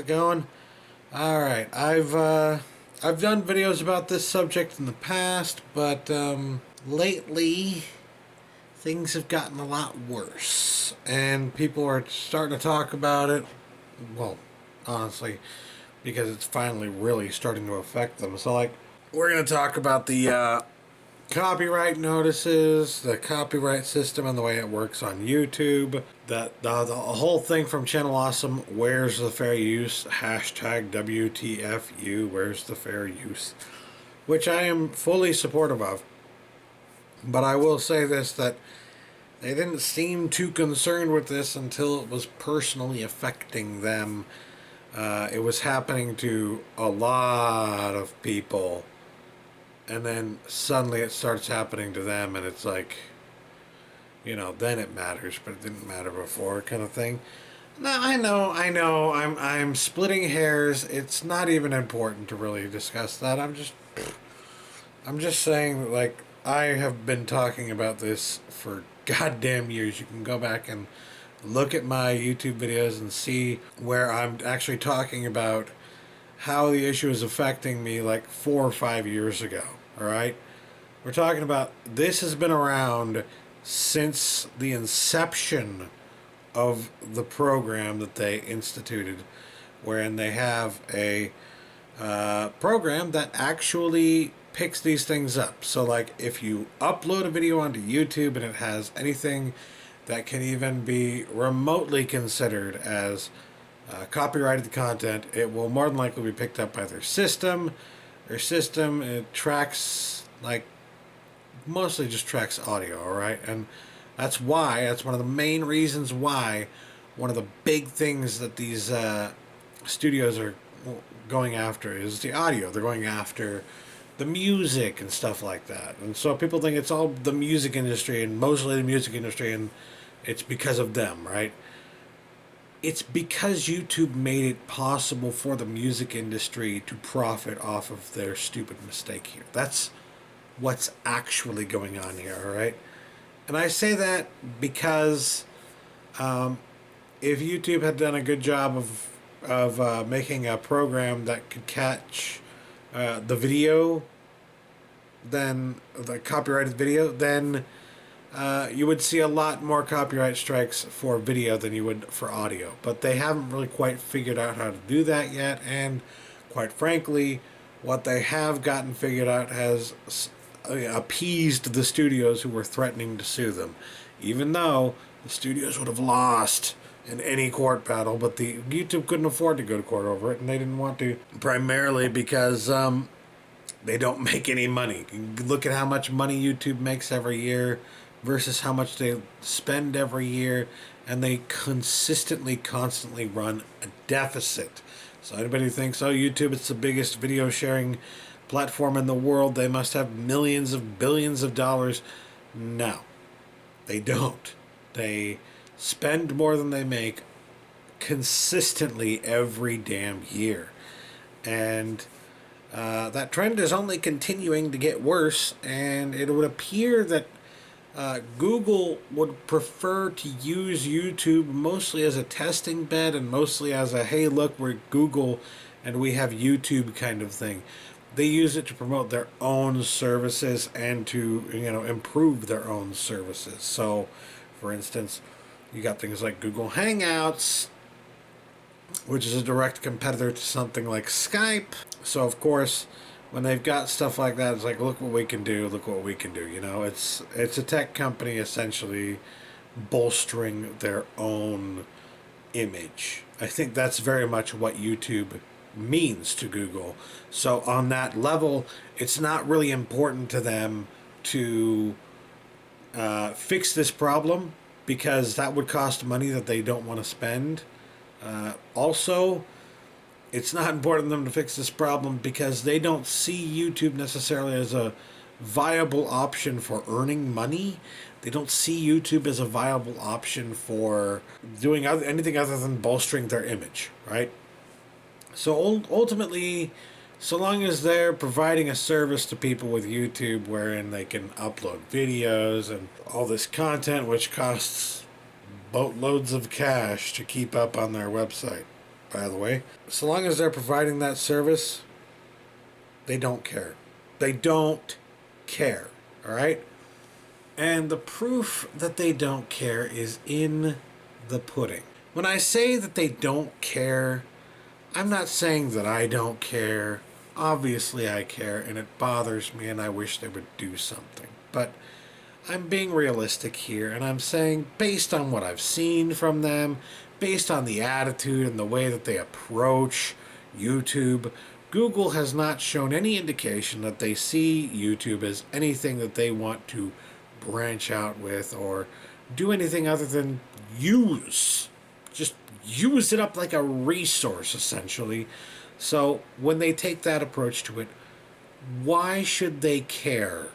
it going? All right, I've done videos about this subject in the past, but lately things have gotten a lot worse, and people are starting to talk about it. Well, honestly, because it's finally really starting to affect them. So, like, we're gonna talk about the copyright notices, the copyright system, and the way it works on YouTube. That the whole thing from Channel Awesome. Where's the fair use? Hashtag WTFU. Where's the fair use? Which I am fully supportive of. But I will say this: that they didn't seem too concerned with this until it was personally affecting them. It was happening to a lot of people, and then suddenly it starts happening to them, and it's like, then it matters, but it didn't matter before, kind of thing. No, I know. I'm splitting hairs. It's not even important to really discuss that. I'm just saying that, like, I have been talking about this for goddamn years. You can go back and look at my YouTube videos and see where I'm actually talking about how the issue is affecting me like 4 or 5 years ago. All right, we're talking about this has been around since the inception of the program that they instituted, wherein they have a program that actually picks these things up. So, like, if you upload a video onto YouTube and it has anything that can even be remotely considered as copyrighted content, it will more than likely be picked up by their system. Their system, it tracks, like, mostly just tracks audio, alright? And that's one of the main reasons why one of the big things that these studios are going after is the audio. They're going after the music and stuff like that. And so people think it's all the music industry and mostly the music industry, and it's because of them, right? It's because YouTube made it possible for the music industry to profit off of their stupid mistake here. That's what's actually going on here, all right? And I say that because if YouTube had done a good job of making a program that could catch the video, then the copyrighted video, then you would see a lot more copyright strikes for video than you would for audio. But they haven't really quite figured out how to do that yet, and quite frankly, what they have gotten figured out has appeased the studios who were threatening to sue them, even though the studios would have lost in any court battle, but the YouTube couldn't afford to go to court over it, and they didn't want to, primarily because they don't make any money. You look at how much money YouTube makes every year versus how much they spend every year, and they constantly run a deficit. So anybody who thinks, oh, YouTube, it's the biggest video sharing platform in the world, they must have millions of billions of dollars. No, they don't. They spend more than they make consistently every damn year. And that trend is only continuing to get worse, and it would appear that Google would prefer to use YouTube mostly as a testing bed and mostly as a, hey, look, we're Google and we have YouTube kind of thing. They use it to promote their own services and to, improve their own services. So, for instance, you got things like Google Hangouts, which is a direct competitor to something like Skype. So, of course, when they've got stuff like that, it's like, look what we can do, look what we can do. It's a tech company essentially bolstering their own image. I think that's very much what YouTube means to Google. So on that level, it's not really important to them to fix this problem, because that would cost money that they don't want to spend. Also, it's not important to them to fix this problem because they don't see YouTube necessarily as a viable option for earning money. They don't see YouTube as a viable option for doing anything other than bolstering their image, right? So ultimately, so long as they're providing a service to people with YouTube wherein they can upload videos and all this content, which costs boatloads of cash to keep up on their website. by the way. So long as they're providing that service, they don't care. They don't care, all right? And the proof that they don't care is in the pudding. When I say that they don't care, I'm not saying that I don't care. Obviously I care, and it bothers me, and I wish they would do something. But I'm being realistic here, and I'm saying based on what I've seen from them, based on the attitude and the way that they approach YouTube, Google has not shown any indication that they see YouTube as anything that they want to branch out with or do anything other than use. Just use it up like a resource, essentially. So when they take that approach to it, why should they care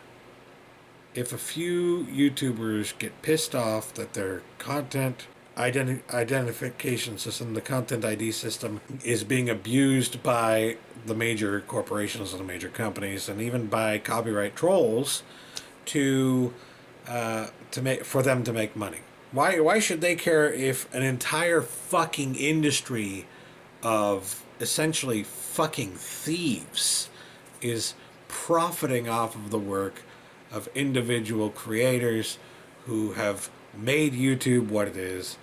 if a few YouTubers get pissed off that their content identification system, the content ID system, is being abused by the major corporations and the major companies, and even by copyright trolls to make for them to make money? Why should they care if an entire fucking industry of essentially fucking thieves is profiting off of the work of individual creators who have made YouTube what it is?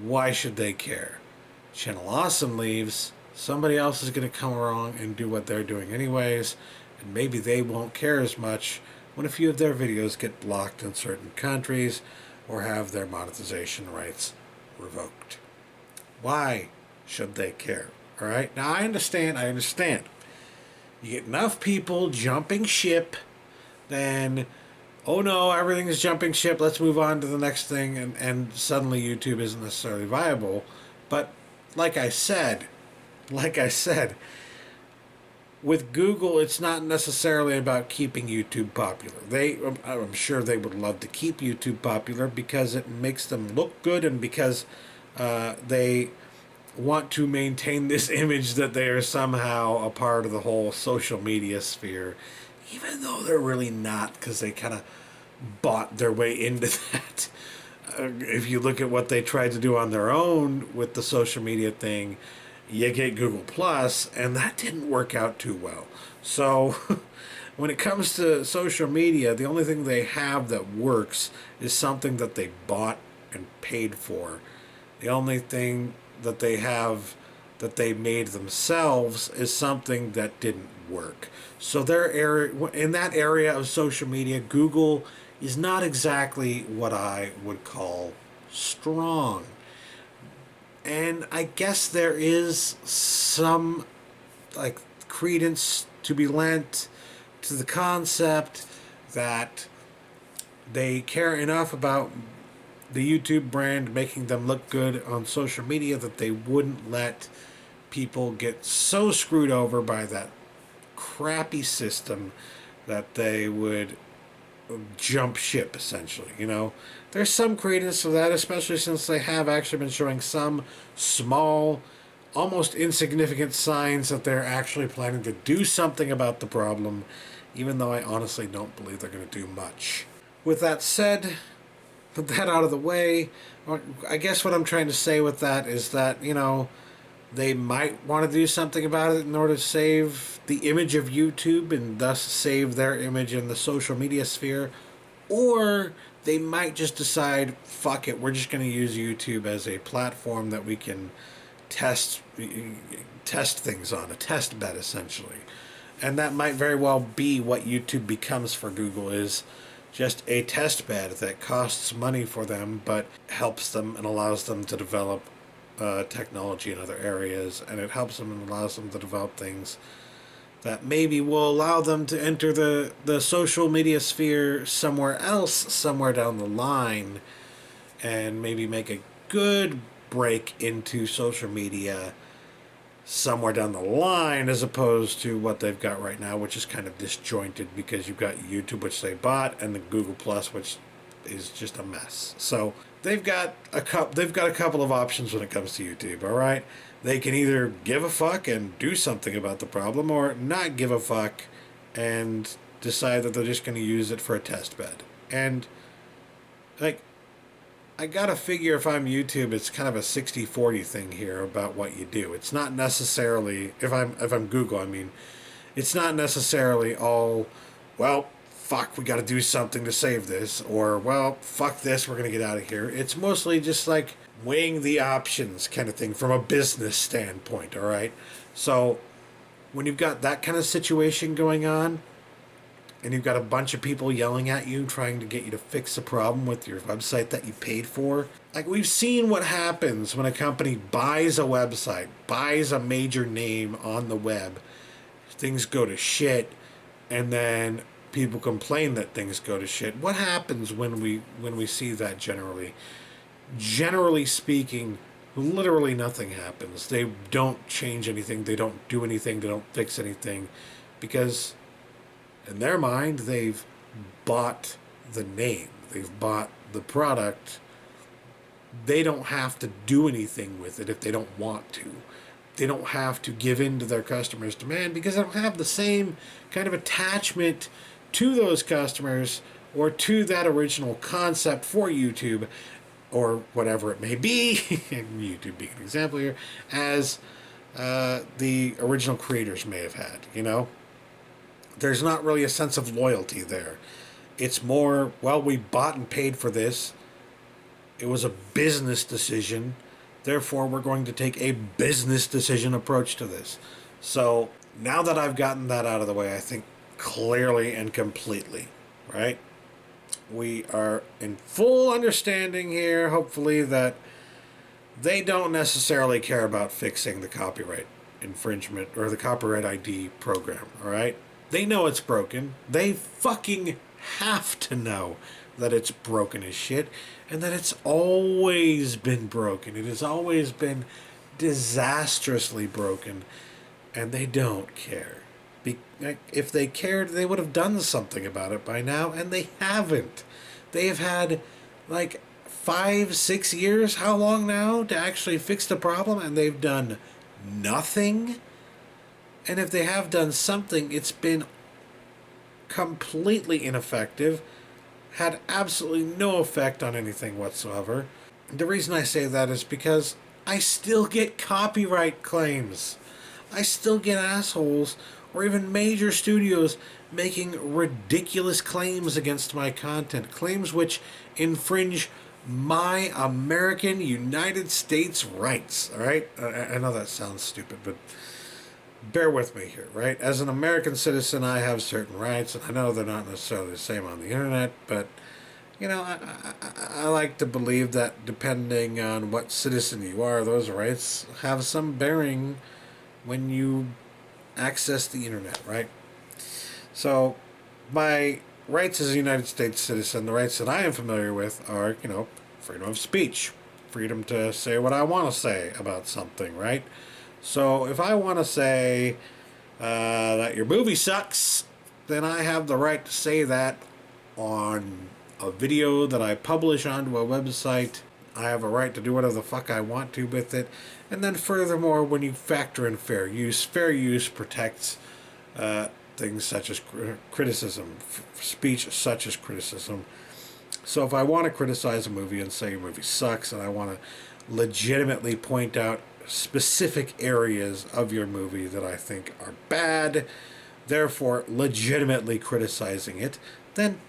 Why should they care? Channel Awesome leaves, somebody else is going to come along and do what they're doing anyways, and maybe they won't care as much when a few of their videos get blocked in certain countries or have their monetization rights revoked. Why should they care? All right? Now, I understand. You get enough people jumping ship, then, oh no, everything's jumping ship, let's move on to the next thing, and suddenly YouTube isn't necessarily viable. But like I said, with Google, it's not necessarily about keeping YouTube popular. I'm sure they would love to keep YouTube popular because it makes them look good, and because they want to maintain this image that they are somehow a part of the whole social media sphere, even though they're really not, because they kind of bought their way into that. If you look at what they tried to do on their own with the social media thing, you get Google Plus, and that didn't work out too well. So when it comes to social media, the only thing they have that works is something that they bought and paid for. The only thing that they have that they made themselves is something that didn't work. So in that area of social media, Google is not exactly what I would call strong. And I guess there is some like credence to be lent to the concept that they care enough about the YouTube brand making them look good on social media that they wouldn't let people get so screwed over by that crappy system that they would jump ship, essentially. There's some credence to that, especially since they have actually been showing some small, almost insignificant signs that they're actually planning to do something about the problem, even though I honestly don't believe they're going to do much. With that said, put that out of the way, I guess what I'm trying to say with that is that, they might want to do something about it in order to save the image of YouTube and thus save their image in the social media sphere. Or they might just decide, fuck it, we're just going to use YouTube as a platform that we can test things on, a test bed, essentially. And that might very well be what YouTube becomes for Google, is just a test bed that costs money for them, but helps them and allows them to develop technology in other areas, and it helps them and allows them to develop things that maybe will allow them to enter the social media sphere somewhere else, somewhere down the line, and maybe make a good break into social media somewhere down the line, as opposed to what they've got right now, which is kind of disjointed, because you've got YouTube, which they bought, and the Google Plus, which is just a mess. So they've got a couple of options when it comes to YouTube. All right, they can either give a fuck and do something about the problem, or not give a fuck and decide that they're just going to use it for a test bed. And like, I gotta figure if I'm YouTube, it's kind of a 60-40 thing here about what you do. It's not necessarily, if I'm Google, I mean, it's not necessarily all, well, fuck, we gotta do something to save this, or, well, fuck this, we're gonna get out of here. It's mostly just like weighing the options kind of thing from a business standpoint, all right? So when you've got that kind of situation going on, and you've got a bunch of people yelling at you trying to get you to fix a problem with your website that you paid for. Like, we've seen what happens when a company buys a website, buys a major name on the web. Things go to shit, and then people complain that things go to shit. What happens when we see that generally? Generally speaking, literally nothing happens. They don't change anything, they don't do anything, they don't fix anything, because in their mind, they've bought the name, they've bought the product. They don't have to do anything with it if they don't want to. They don't have to give in to their customers' demand because they don't have the same kind of attachment to those customers or to that original concept for YouTube or whatever it may be, YouTube being an example here, as the original creators may have had, you know? There's not really a sense of loyalty there. It's more, well, we bought and paid for this. It was a business decision. Therefore, we're going to take a business decision approach to this. So now that I've gotten that out of the way, I think clearly and completely, right? We are in full understanding here, hopefully, that they don't necessarily care about fixing the copyright infringement or the copyright ID program, all right? They know it's broken. They fucking have to know that it's broken as shit and that it's always been broken. It has always been disastrously broken, and they don't care. If they cared, they would have done something about it by now, and they haven't. They have had like 5-6 years, how long now, to actually fix the problem, and they've done nothing. And if they have done something, it's been completely ineffective, had absolutely no effect on anything whatsoever. The reason I say that is because I still get copyright claims. I still get assholes or even major studios making ridiculous claims against my content. Claims which infringe my American United States rights. All right? I know that sounds stupid, but bear with me here, right? As an American citizen, I have certain rights, and I know they're not necessarily the same on the internet, but, you know, I like to believe that depending on what citizen you are, those rights have some bearing when you access the internet, right? So, my rights as a United States citizen, the rights that I am familiar with are, you know, freedom of speech, freedom to say what I want to say about something, right? So if I want to say that your movie sucks, then I have the right to say that on a video that I publish onto a website. I have a right to do whatever the fuck I want to with it. And then furthermore, when you factor in fair use protects things such as criticism, speech such as criticism. So if I want to criticize a movie and say a movie sucks, and I want to legitimately point out specific areas of your movie that I think are bad, therefore legitimately criticizing it, then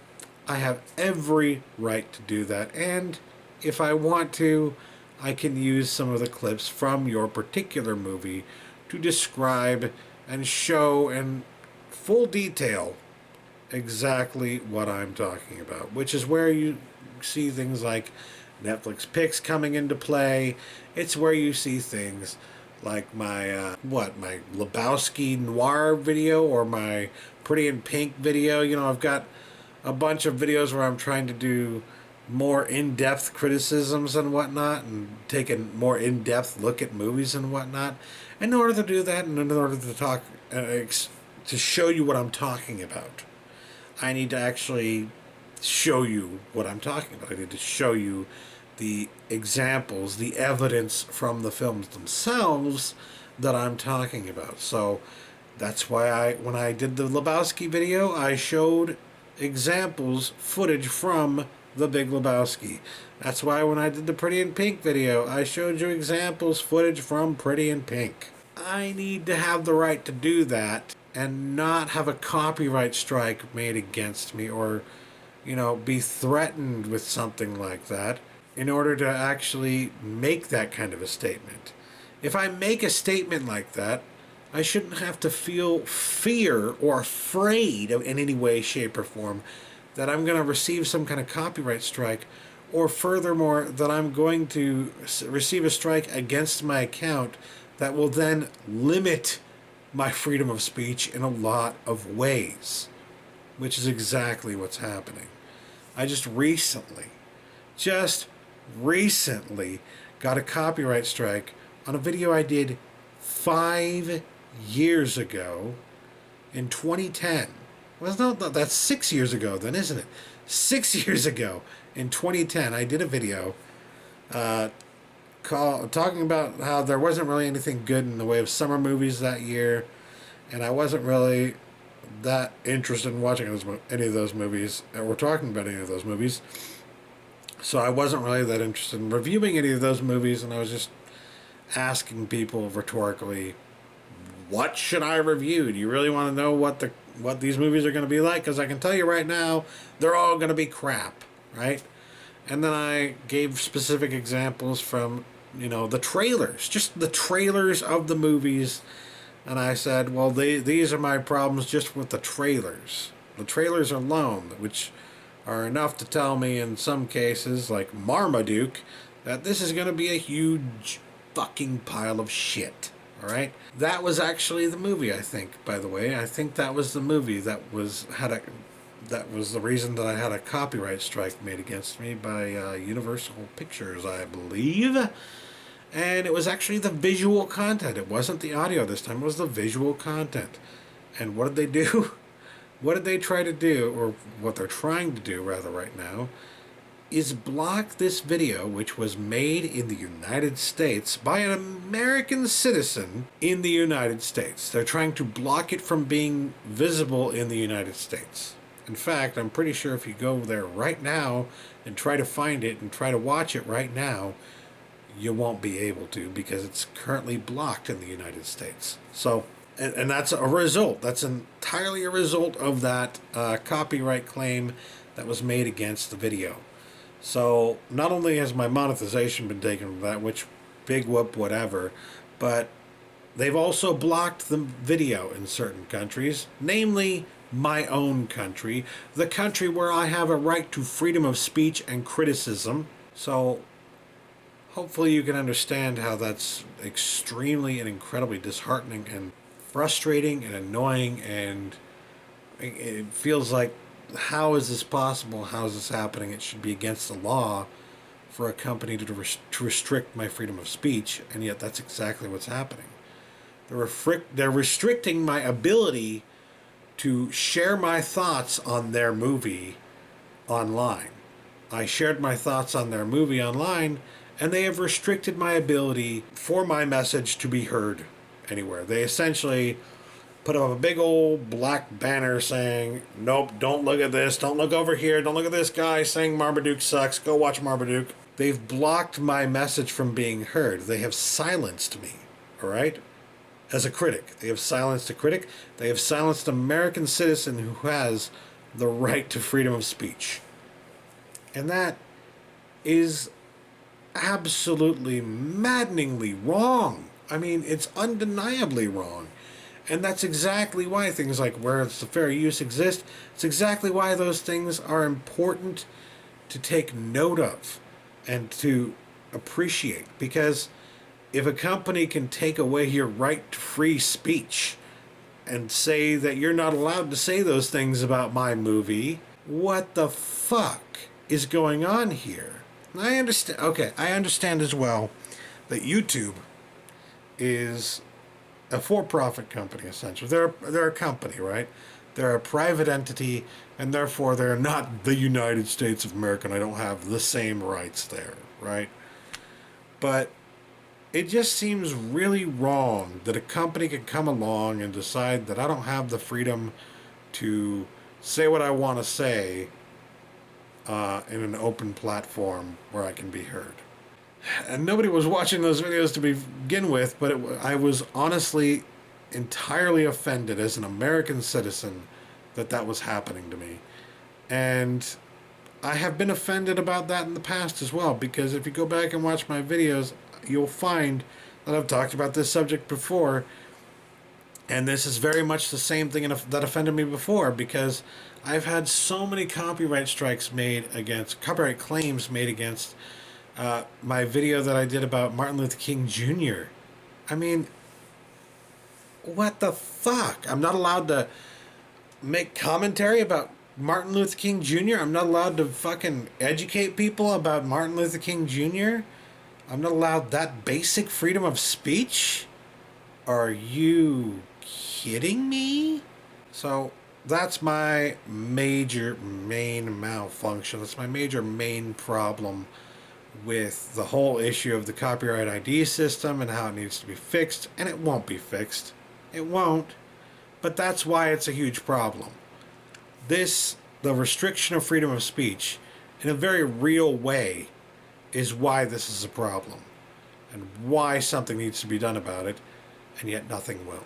I have every right to do that. And if I want to, I can use some of the clips from your particular movie to describe and show in full detail exactly what I'm talking about, which is where you see things like Netflix picks coming into play. It's where you see things like my my Lebowski noir video or my Pretty in Pink video. You know, I've got a bunch of videos where I'm trying to do more in-depth criticisms and whatnot, and take a more in-depth look at movies and whatnot. In order to do that, and in order to talk, to show you what I'm talking about, I need to actually show you what I'm talking about. I need to show you the examples, the evidence from the films themselves that I'm talking about. So that's why when I did the Lebowski video, I showed examples, footage from The Big Lebowski. That's why when I did the Pretty in Pink video, I showed you examples, footage from Pretty in Pink. I need to have the right to do that and not have a copyright strike made against me, or, be threatened with something like that in order to actually make that kind of a statement. If I make a statement like that, I shouldn't have to feel fear or afraid of in any way, shape, or form that I'm going to receive some kind of copyright strike, or furthermore, that I'm going to receive a strike against my account that will then limit my freedom of speech in a lot of ways, which is exactly what's happening. I just recently got a copyright strike on a video I did 5 years ago in 2010. Well, no, that's 6 years ago then, isn't it? 6 years ago in 2010, I did a video talking about how there wasn't really anything good in the way of summer movies that year, and I wasn't really that interested in watching any of those movies, or talking about any of those movies. So I wasn't really that interested in reviewing any of those movies, and I was just asking people rhetorically, what should I review? Do you really want to know what these movies are going to be like? Because I can tell you right now, they're all going to be crap, right? And then I gave specific examples from, the trailers, just the trailers of the movies. And I said, well, these are my problems just with the trailers. The trailers alone, which are enough to tell me in some cases, like Marmaduke, that this is going to be a huge fucking pile of shit. All right? That was actually the movie, I think, by the way. I think that was the movie that was the reason that I had a copyright strike made against me by Universal Pictures, I believe. And it was actually the visual content. It wasn't the audio this time. It was the visual content. And what did they do? What did they try to do, or what they're trying to do, rather, right now, is block this video, which was made in the United States by an American citizen in the United States. They're trying to block it from being visible in the United States. In fact, I'm pretty sure if you go there right now and try to find it and try to watch it right now, you won't be able to, because it's currently blocked in the United States. So, and that's a result. That's entirely a result of that copyright claim that was made against the video. So, not only has my monetization been taken from that, which big whoop whatever, but they've also blocked the video in certain countries, namely my own country, the country where I have a right to freedom of speech and criticism. So, hopefully you can understand how that's extremely and incredibly disheartening and frustrating and annoying, and it feels like, how is this possible? How is this happening? It should be against the law for a company to restrict my freedom of speech, and yet that's exactly what's happening. They're restricting my ability to share my thoughts on their movie online. I shared my thoughts on their movie online, and they have restricted my ability for my message to be heard anywhere. They essentially put up a big old black banner saying, nope, don't look at this, don't look over here, don't look at this guy saying Marmaduke sucks, go watch Marmaduke. They've blocked my message from being heard. They have silenced me, all right? As a critic. They have silenced a critic. They have silenced an American citizen who has the right to freedom of speech. And that is absolutely maddeningly wrong. I mean, it's undeniably wrong. And that's exactly why things like where it's the fair use exist. It's exactly why those things are important to take note of and to appreciate. Because if a company can take away your right to free speech and say that you're not allowed to say those things about my movie, what the fuck is going on here? I understand. Okay, I understand as well that YouTube is a for-profit company, essentially. They're a company, right? They're a private entity, and therefore they're not the United States of America, and I don't have the same rights there, right? But it just seems really wrong that a company could come along and decide that I don't have the freedom to say what I want to say in an open platform where I can be heard. And nobody was watching those videos to begin with, but I was honestly entirely offended as an American citizen that that was happening to me. And I have been offended about that in the past as well, because if you go back and watch my videos, you'll find that I've talked about this subject before, and this is very much the same thing that offended me before, because I've had so many copyright claims made against my video that I did about Martin Luther King Jr. I mean, what the fuck? I'm not allowed to make commentary about Martin Luther King Jr. I'm not allowed to fucking educate people about Martin Luther King Jr. I'm not allowed that basic freedom of speech? Are you kidding me? So that's my main malfunction. That's my main problem with the whole issue of the copyright ID system and how it needs to be fixed. And it won't be fixed. It won't. But that's why it's a huge problem. The restriction of freedom of speech, in a very real way, is why this is a problem. And why something needs to be done about it, and yet nothing will.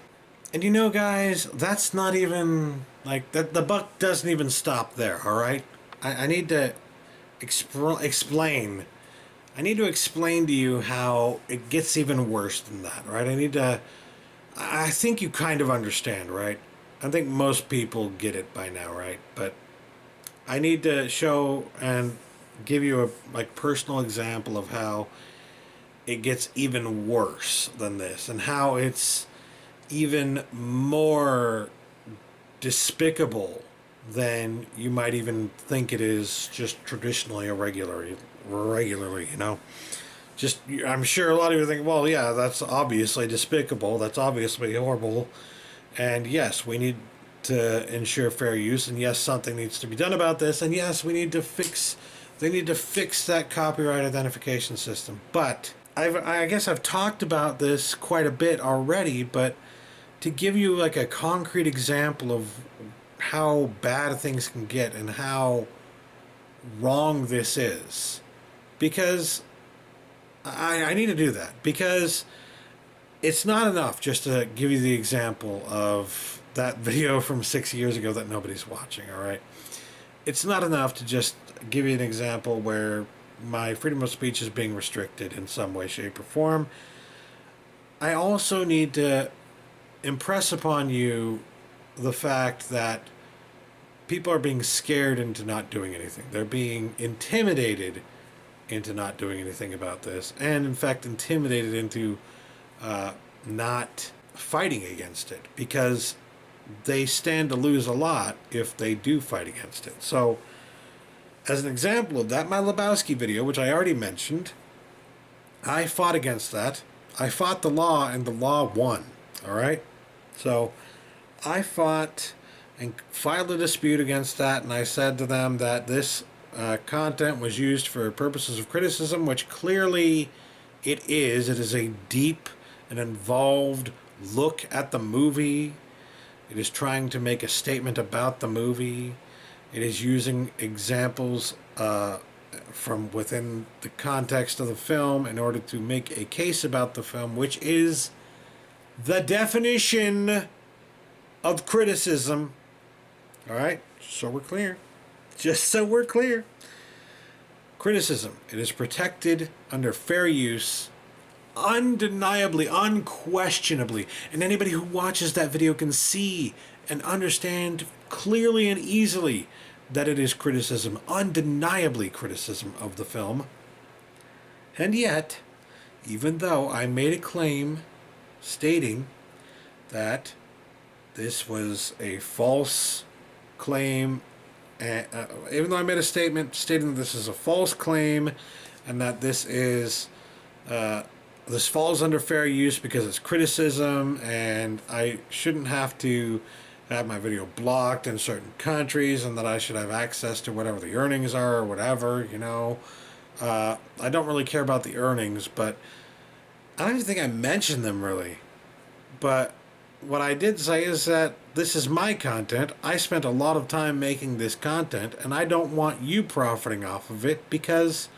And you know, guys, that's not even, like, the buck doesn't even stop there, alright? I need to explain. I need to explain to you how it gets even worse than that, right? I think you kind of understand, right? I think most people get it by now, right? But I need to show and give you a personal example of how it gets even worse than this, and how it's even more despicable than you might even think it is just traditionally or regularly, you know. Just, I'm sure a lot of you think, well, yeah, that's obviously despicable, that's obviously horrible, and yes, we need to ensure fair use, and yes, something needs to be done about this, and yes, they need to fix that copyright identification system. But I guess I've talked about this quite a bit already, but to give you like a concrete example of how bad things can get and how wrong this is, because I need to do that, because it's not enough just to give you the example of that video from 6 years ago that nobody's watching, all right? It's not enough to just give you an example where my freedom of speech is being restricted in some way, shape, or form. I also need to impress upon you the fact that people are being scared into not doing anything. They're being intimidated into not doing anything about this, and in fact intimidated into not fighting against it, because they stand to lose a lot if they do fight against it. So, as an example of that, my Lebowski video, which I already mentioned, I fought against that. I fought the law, and the law won. All right? So, I fought and filed a dispute against that, and I said to them that this content was used for purposes of criticism, which clearly it is. It is a deep and involved look at the movie. It is trying to make a statement about the movie. It is using examples from within the context of the film in order to make a case about the film, which is the definition of criticism. All right? So we're clear. Just so we're clear. Criticism. It is protected under fair use, undeniably, unquestionably, and anybody who watches that video can see and understand clearly and easily that it is criticism, undeniably criticism of the film. And yet, even though I made a claim stating that this was a false claim, even though I made a statement stating that this is a false claim and that this falls under fair use because it's criticism, and I shouldn't have to have my video blocked in certain countries, and that I should have access to whatever the earnings are or whatever, you know. I don't really care about the earnings, but I don't even think I mentioned them really. But what I did say is that this is my content. I spent a lot of time making this content, and I don't want you profiting off of it because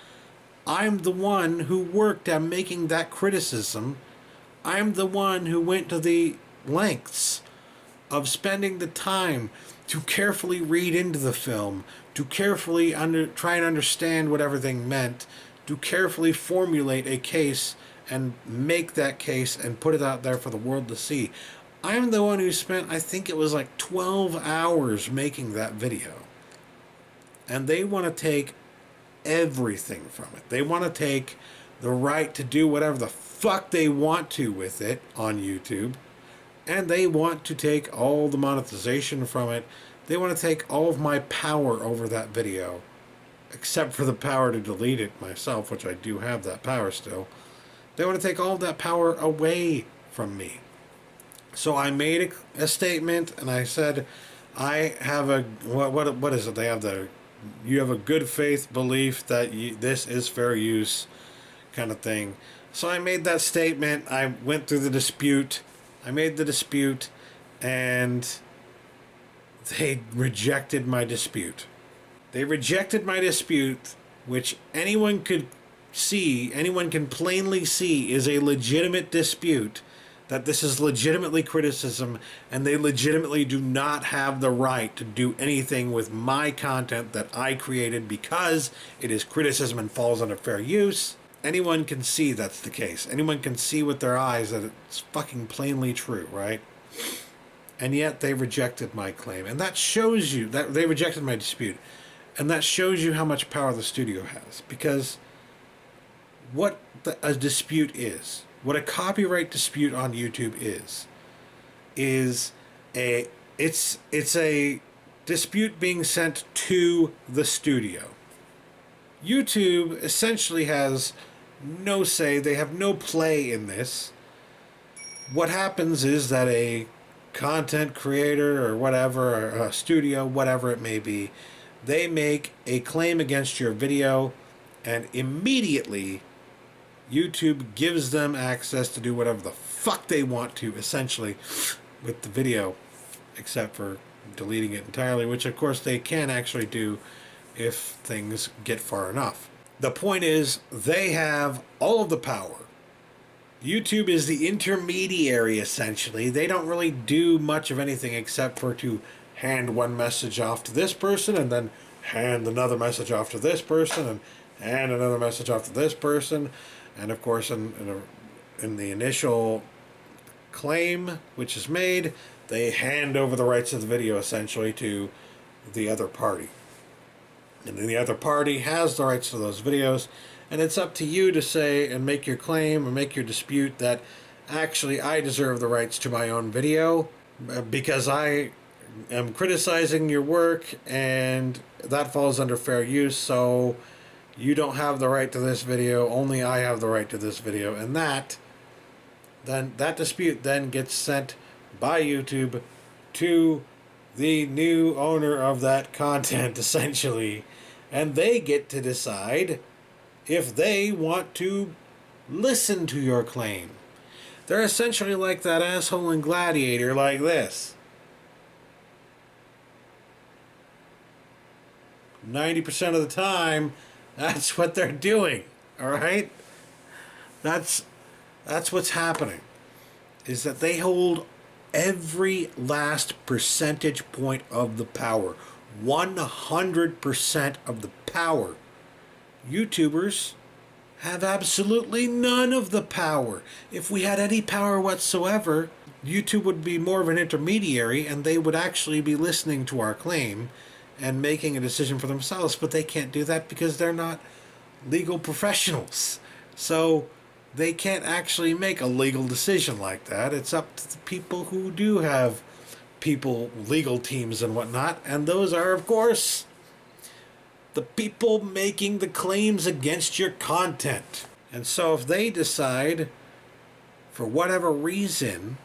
I'm the one who worked at making that criticism. I'm the one who went to the lengths of spending the time to carefully read into the film, to carefully try and understand what everything meant, to carefully formulate a case and make that case and put it out there for the world to see. I'm the one who spent, I think it was like 12 hours making that video. And they want to take everything from it. They want to take the right to do whatever the fuck they want to with it on YouTube. And they want to take all the monetization from it. They want to take all of my power over that video. Except for the power to delete it myself, which I do have that power still. They want to take all of that power away from me. So I made a statement and I said, I have a, what is it? They have you have a good faith belief that this is fair use kind of thing. So I made that statement. I went through the dispute. I made the dispute and they rejected my dispute. They rejected my dispute, which anyone could see, anyone can plainly see is a legitimate dispute, that this is legitimately criticism, and they legitimately do not have the right to do anything with my content that I created because it is criticism and falls under fair use. Anyone can see that's the case. Anyone can see with their eyes that it's fucking plainly true, right? And yet they rejected my claim. And that shows you that they rejected my dispute. And that shows you how much power the studio has. Because what a dispute is, what a copyright dispute on YouTube is it's a dispute being sent to the studio. YouTube essentially has no say. They have no play in this. What happens is that a content creator or whatever, or a studio, whatever it may be, they make a claim against your video, and immediately YouTube gives them access to do whatever the fuck they want to, essentially, with the video, except for deleting it entirely, which of course they can actually do if things get far enough. The point is, they have all of the power. YouTube is the intermediary, essentially. They don't really do much of anything except for to hand one message off to this person and then hand another message off to this person and hand another message off to this person. And of course, in the initial claim which is made, they hand over the rights of the video essentially to the other party. And then the other party has the rights to those videos, and it's up to you to say and make your claim or make your dispute that actually I deserve the rights to my own video because I am criticizing your work and that falls under fair use, so you don't have the right to this video, only I have the right to this video. And that dispute then gets sent by YouTube to the new owner of that content, essentially, and they get to decide if they want to listen to your claim. They're essentially like that asshole in Gladiator, like this. 90% of the time, that's what they're doing, all right? That's what's happening, is that they hold every last percentage point of the power. 100% of the power. YouTubers have absolutely none of the power. If we had any power whatsoever, YouTube would be more of an intermediary and they would actually be listening to our claim and making a decision for themselves, but they can't do that because they're not legal professionals. So they can't actually make a legal decision like that. It's up to the people who do have legal teams and whatnot, and those are, of course, the people making the claims against your content. And so if they decide, for whatever reason,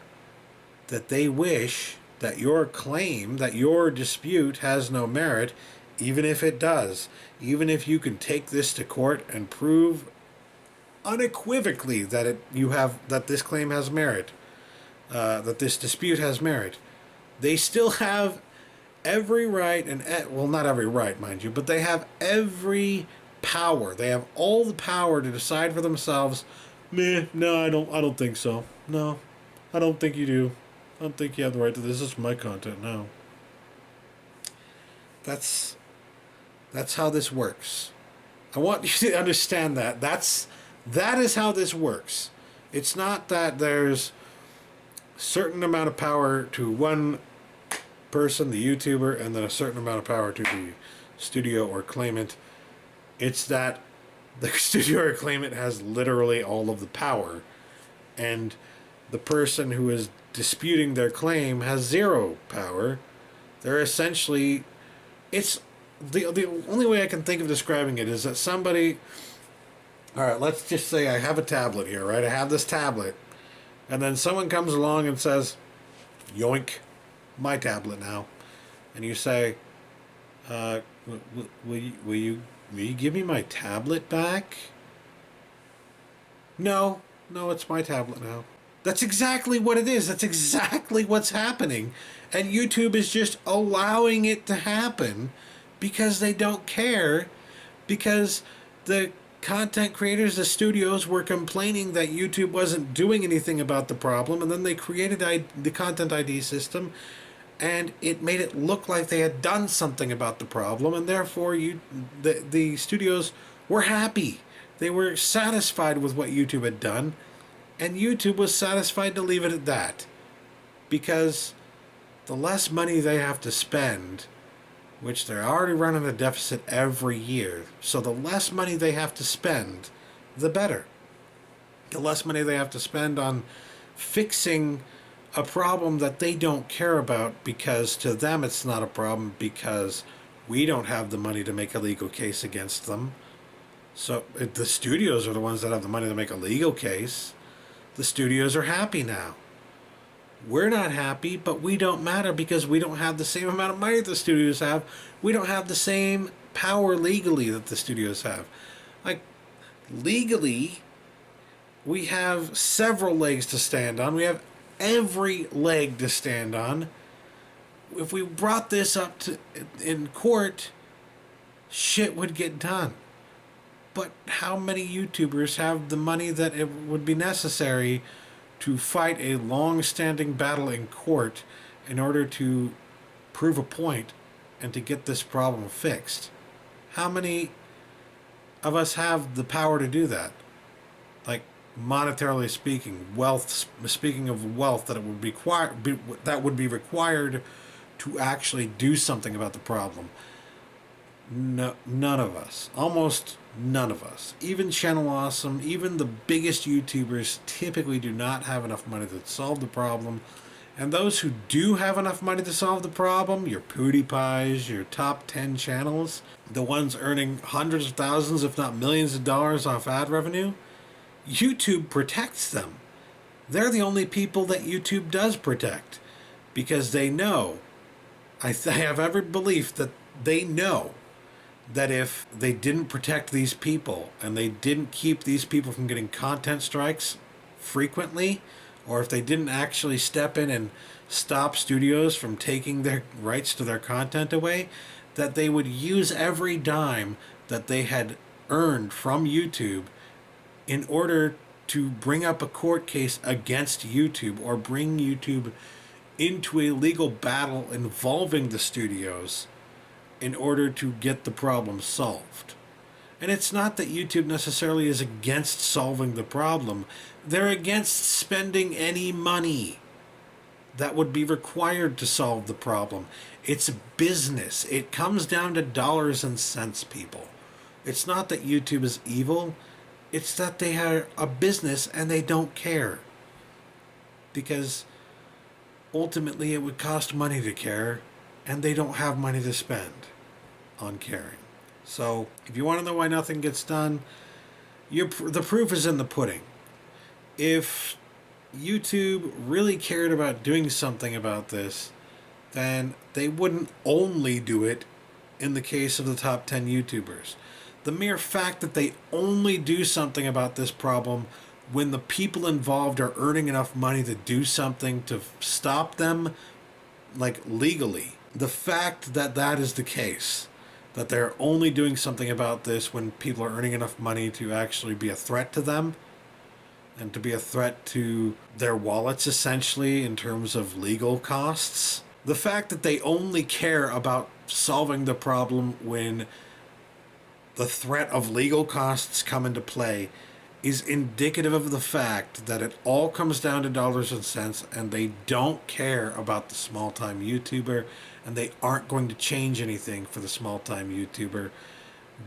that they wish that your claim, that your dispute has no merit, even if it does, even if you can take this to court and prove unequivocally that this claim has merit, that this dispute has merit. They still have every right, and well, not every right, mind you, but they have every power. They have all the power to decide for themselves. Meh, no, I don't think so. No, I don't think you do. I don't think you have the right to this. This is my content. No. That's how this works. I want you to understand that. That is how this works. It's not that there's a certain amount of power to one person, the YouTuber, and then a certain amount of power to the studio or claimant. It's that the studio or claimant has literally all of the power, and the person who is disputing their claim has zero power. They're essentially, it's the only way I can think of describing it is that somebody, all right, let's just say I have a tablet here, right? I have this tablet, and then someone comes along and says, yoink, my tablet now. And you say, will you give me my tablet back? No, it's my tablet now. That's exactly what it is. That's exactly what's happening. And YouTube is just allowing it to happen because they don't care, because the content creators, the studios, were complaining that YouTube wasn't doing anything about the problem, and then they created the content ID system, and it made it look like they had done something about the problem, and therefore the studios were happy. They were satisfied with what YouTube had done, and YouTube was satisfied to leave it at that, because the less money they have to spend, which they're already running a deficit every year, so the less money they have to spend, the better. The less money they have to spend on fixing a problem that they don't care about, because to them it's not a problem, because we don't have the money to make a legal case against them. So the studios are the ones that have the money to make a legal case. The studios are happy now. We're not happy, but we don't matter because we don't have the same amount of money that the studios have. We don't have the same power legally that the studios have. Like, legally, we have several legs to stand on. We have every leg to stand on. If we brought this up in court, shit would get done. But how many YouTubers have the money that it would be necessary to fight a long-standing battle in court in order to prove a point and to get this problem fixed? How many of us have the power to do that? Like, monetarily speaking, speaking of wealth that would be required to actually do something about the problem. No, none of us. Almost none of us. Even Channel Awesome, even the biggest YouTubers typically do not have enough money to solve the problem. And those who do have enough money to solve the problem, your PewDiePies, your top 10 channels, the ones earning hundreds of thousands, if not millions of dollars off ad revenue, YouTube protects them. They're the only people that YouTube does protect, because they know, I have every belief that they know that if they didn't protect these people and they didn't keep these people from getting content strikes frequently, or if they didn't actually step in and stop studios from taking their rights to their content away, that they would use every dime that they had earned from YouTube in order to bring up a court case against YouTube, or bring YouTube into a legal battle involving the studios in order to get the problem solved. And it's not that YouTube necessarily is against solving the problem. They're against spending any money that would be required to solve the problem. It's business. It comes down to dollars and cents, people. It's not that YouTube is evil. It's that they are a business and they don't care. Because ultimately it would cost money to care, and they don't have money to spend on caring. So if you want to know why nothing gets done, the proof is in the pudding. If YouTube really cared about doing something about this, then they wouldn't only do it in the case of the top 10 YouTubers. The mere fact that they only do something about this problem when the people involved are earning enough money to do something to stop them, like legally. The fact that that is the case, that they're only doing something about this when people are earning enough money to actually be a threat to them and to be a threat to their wallets, essentially, in terms of legal costs. The fact that they only care about solving the problem when the threat of legal costs come into play is indicative of the fact that it all comes down to dollars and cents, and they don't care about the small-time YouTuber, and they aren't going to change anything for the small-time YouTuber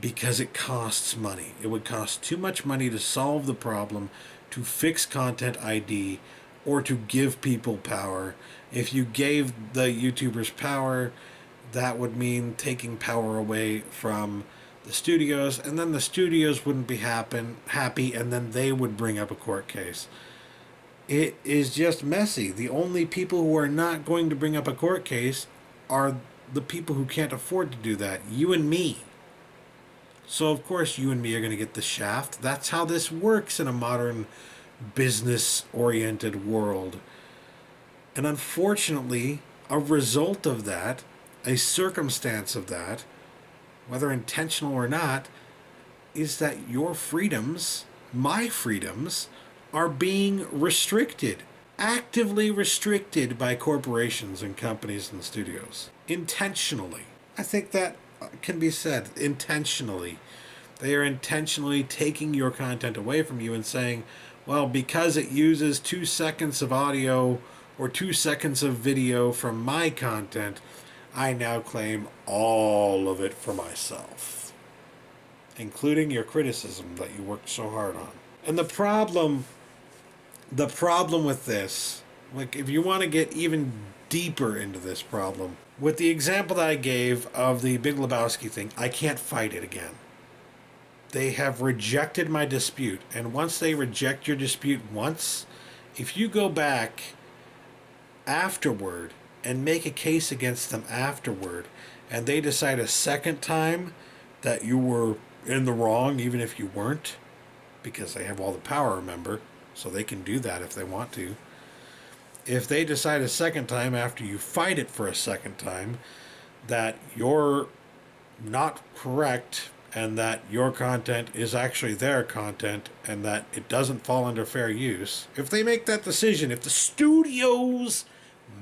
because it costs money. It would cost too much money to solve the problem, to fix content ID, or to give people power. If you gave the YouTubers power, that would mean taking power away from the studios, and then the studios wouldn't be happy, and then they would bring up a court case. It is just messy. The only people who are not going to bring up a court case are the people who can't afford to do that. You and me. So of course you and me are going to get the shaft. That's how this works in a modern business-oriented world. And unfortunately, a result of that, a circumstance of that, whether intentional or not, is that your freedoms, my freedoms, are being restricted, actively restricted by corporations and companies and studios. Intentionally. I think that can be said. Intentionally. They are intentionally taking your content away from you and saying, well, because it uses 2 seconds of audio or 2 seconds of video from my content, I now claim all of it for myself, including your criticism that you worked so hard on. And the problem with this, like if you want to get even deeper into this problem, with the example that I gave of the Big Lebowski thing, I can't fight it again. They have rejected my dispute, and once they reject your dispute once, if you go back afterward and make a case against them afterward, and they decide a second time that you were in the wrong, even if you weren't, because they have all the power, remember, so they can do that if they want to. If they decide a second time after you fight it for a second time that you're not correct and that your content is actually their content and that it doesn't fall under fair use, if they make that decision, if the studios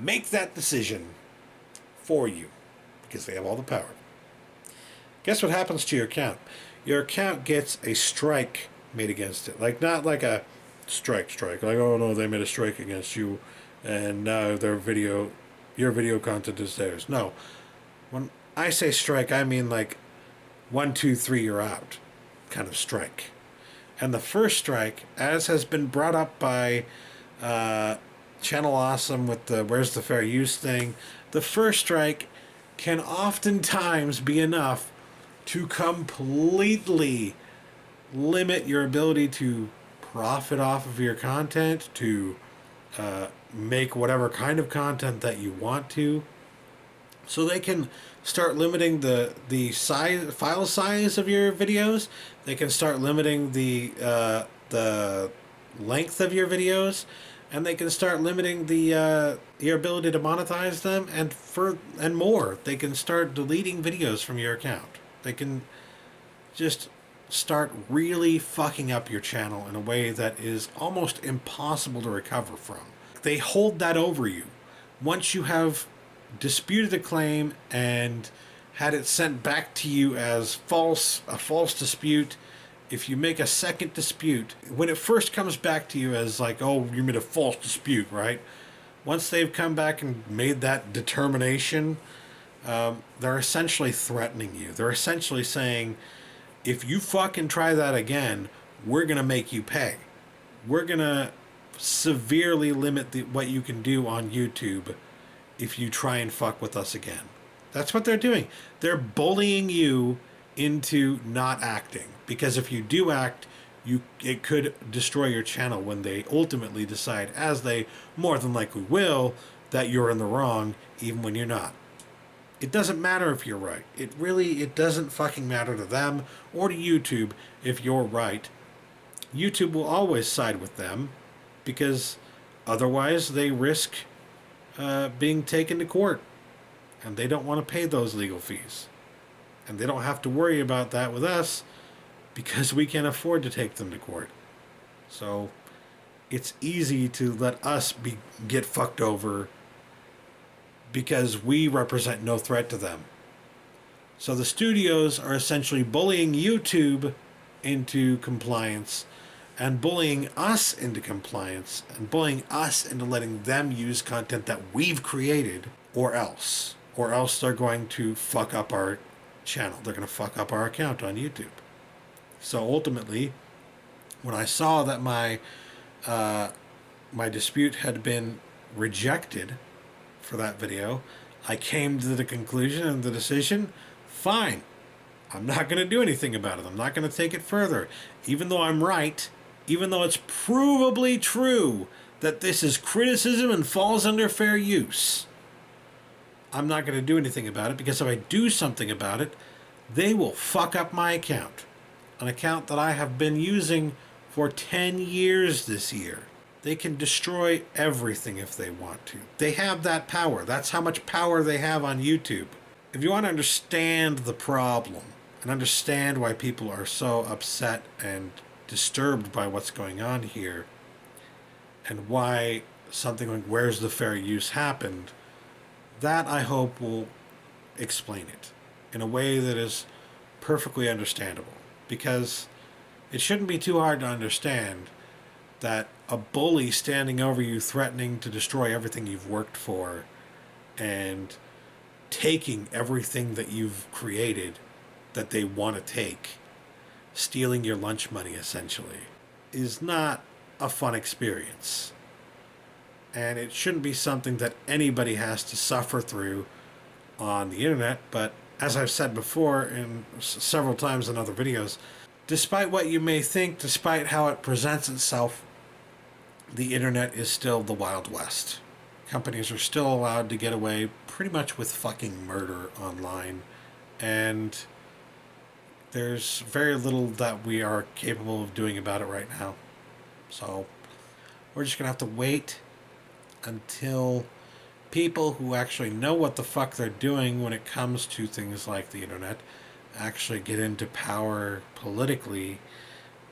make that decision for you, because they have all the power, guess what happens to your account? Your account gets a strike made against it. Like, not like a strike, like, oh no, they made a strike against you and now your video content is theirs. No. When I say strike, I mean like 1, 2, 3, you're out kind of strike. And the first strike, as has been brought up by Channel Awesome with the Where's the Fair Use thing, the first strike can oftentimes be enough to completely limit your ability to profit off of your content, to make whatever kind of content that you want to. So they can start limiting the file size of your videos. They can start limiting the length of your videos, and they can start limiting your ability to monetize them, and more. They can start deleting videos from your account. They can just start really fucking up your channel in a way that is almost impossible to recover from. They hold that over you. Once you have disputed a claim and had it sent back to you as a false dispute, if you make a second dispute, when it first comes back to you as like, oh, you made a false dispute, right? Once they've come back and made that determination, they're essentially threatening you. They're essentially saying, if you fucking try that again, we're going to make you pay. We're going to severely limit what you can do on YouTube if you try and fuck with us again. That's what they're doing. They're bullying you into not acting. Because if you do act, it could destroy your channel when they ultimately decide, as they more than likely will, that you're in the wrong, even when you're not. It doesn't matter if you're right. It doesn't fucking matter to them or to YouTube if you're right. YouTube will always side with them because otherwise they risk being taken to court, and they don't want to pay those legal fees. And they don't have to worry about that with us because we can't afford to take them to court. So it's easy to let us get fucked over because we represent no threat to them. So the studios are essentially bullying YouTube into compliance and bullying us into compliance and bullying us into letting them use content that we've created, or else they're going to fuck up our channel. They're going to fuck up our account on YouTube. So ultimately, when I saw that my dispute had been rejected for that video, I came to the conclusion and the decision, fine, I'm not going to do anything about it. I'm not going to take it further. Even though I'm right, even though it's provably true that this is criticism and falls under fair use, I'm not going to do anything about it, because if I do something about it, they will fuck up my account. An account that I have been using for 10 years this year. They can destroy everything if they want to. They have that power. That's how much power they have on YouTube. If you want to understand the problem and understand why people are so upset and disturbed by what's going on here, and why something like Where's the Fair Use happened, that I hope will explain it in a way that is perfectly understandable. Because it shouldn't be too hard to understand that a bully standing over you, threatening to destroy everything you've worked for and taking everything that you've created that they want to take, stealing your lunch money essentially, is not a fun experience. And it shouldn't be something that anybody has to suffer through on the internet. But as I've said before in several times in other videos, despite what you may think, despite how it presents itself, the internet is still the Wild West. Companies are still allowed to get away pretty much with fucking murder online, and there's very little that we are capable of doing about it right now. So we're just gonna have to wait until people who actually know what the fuck they're doing when it comes to things like the internet actually get into power politically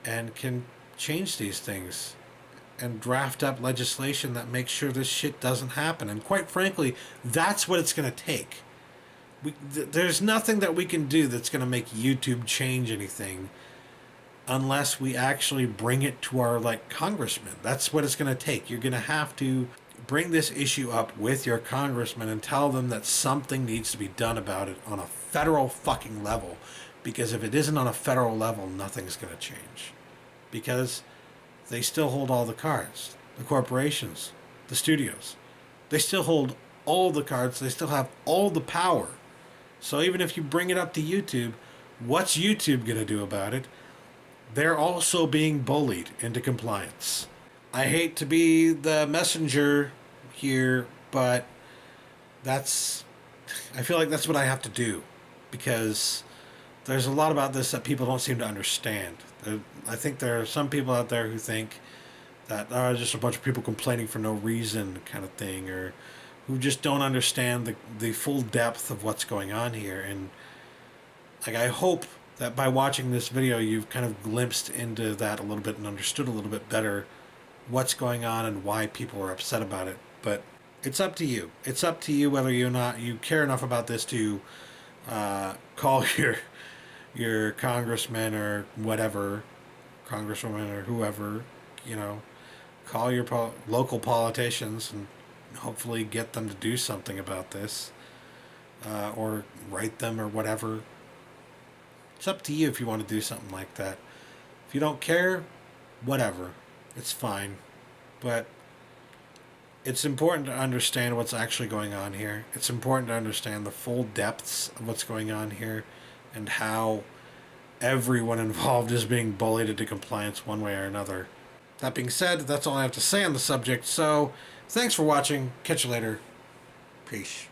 and can change these things and draft up legislation that makes sure this shit doesn't happen. And quite frankly, that's what it's going to take. There's nothing that we can do that's going to make YouTube change anything unless we actually bring it to our congressmen. That's what it's going to take. You're going to have to bring this issue up with your congressman and tell them that something needs to be done about it on a federal fucking level. Because if it isn't on a federal level, nothing's going to change. Because they still hold all the cards. The corporations, the studios, they still hold all the cards. They still have all the power. So even if you bring it up to YouTube, what's YouTube going to do about it? They're also being bullied into compliance. I hate to be the messenger here, but I feel like that's what I have to do, because there's a lot about this that people don't seem to understand. I think there are some people out there who think that just a bunch of people complaining for no reason kind of thing, or who just don't understand the full depth of what's going on here. And I hope that by watching this video you've kind of glimpsed into that a little bit and understood a little bit better what's going on and why people are upset about it. But it's up to you. It's up to you whether or not you care enough about this to call your congressman or whatever, congresswoman or whoever, call your local politicians and hopefully get them to do something about this, or write them or whatever. It's up to you if you want to do something like that. If you don't care, whatever. It's fine. But it's important to understand what's actually going on here. It's important to understand the full depths of what's going on here and how everyone involved is being bullied into compliance one way or another. That being said, that's all I have to say on the subject. So, thanks for watching. Catch you later. Peace.